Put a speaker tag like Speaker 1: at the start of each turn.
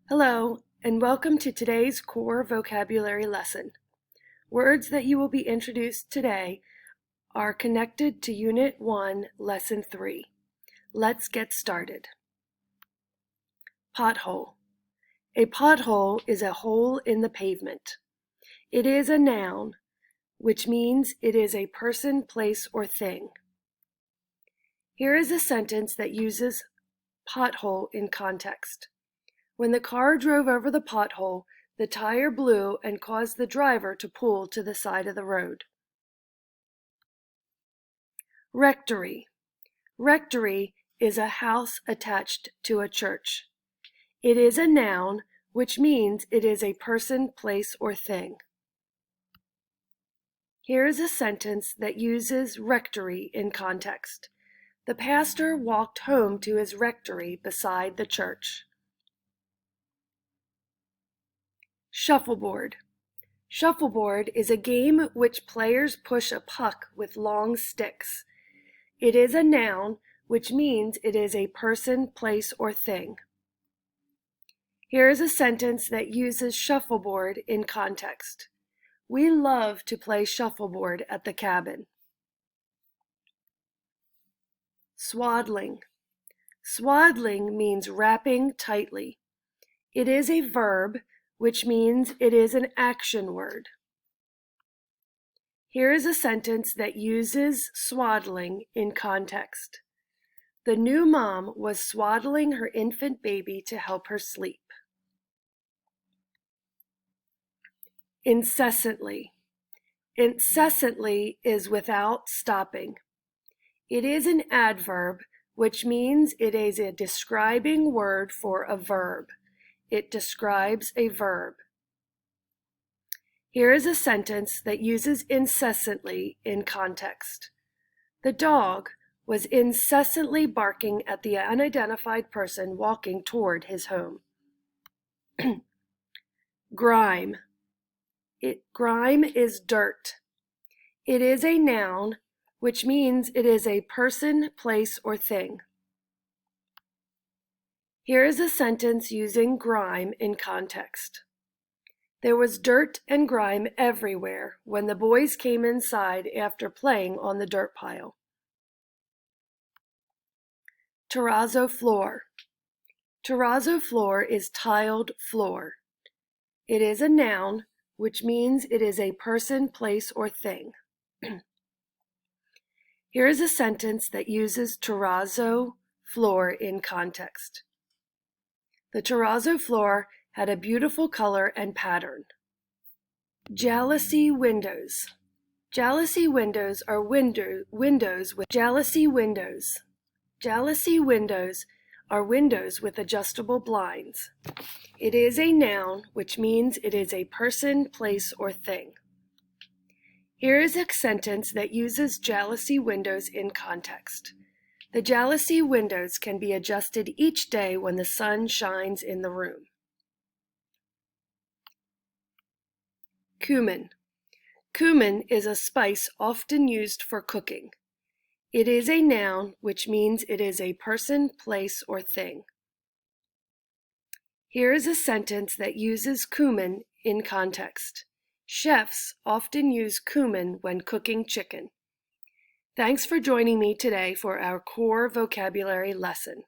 Speaker 1: Hello, and welcome to today's core vocabulary lesson. Words that you will be introduced today are connected to Unit 1, Lesson 3. Let's get started. Pothole. A pothole is a hole in the pavement. It is a noun, which means it is a person, place, or thing. Here is a sentence that uses pothole in context. When the car drove over the pothole, the tire blew and caused the driver to pull to the side of the road. Rectory. Rectory is a house attached to a church. It is a noun, which means it is a person, place, or thing. Here is a sentence that uses rectory in context. The pastor walked home to his rectory beside the church. Shuffleboard. Shuffleboard is a game which players push a puck with long sticks. It is a noun, which means it is a person, place, or thing. Here is a sentence that uses shuffleboard in context. We love to play shuffleboard at the cabin. Swaddling. Swaddling means wrapping tightly. It is a verb, which means it is an action word. Here is a sentence that uses swaddling in context. The new mom was swaddling her infant baby to help her sleep. Incessantly. Incessantly is without stopping. It is an adverb, which means it is a describing word for a verb. It describes a verb. Here is a sentence that uses incessantly in context. The dog was incessantly barking at the unidentified person walking toward his home. Grime. Grime is dirt. It is a noun, which means it is a person, place, or thing. Here is a sentence using grime in context. There was dirt and grime everywhere when the boys came inside after playing on the dirt pile. Terrazzo floor. Terrazzo floor is tiled floor. It is a noun, which means it is a person, place, or thing. Here is a sentence that uses terrazzo floor in context. The terrazzo floor had a beautiful color and pattern. Jalousie windows. Jalousie windows are windows with jalousie windows. Jalousie windows are windows with adjustable blinds. It is a noun, which means it is a person, place, or thing. Here is a sentence that uses jalousie windows in context. The jalousie windows can be adjusted each day when the sun shines in the room. Cumin. Cumin is a spice often used for cooking. It is a noun, which means it is a person, place, or thing. Here is a sentence that uses cumin in context. Chefs often use cumin when cooking chicken. Thanks for joining me today for our core vocabulary lesson.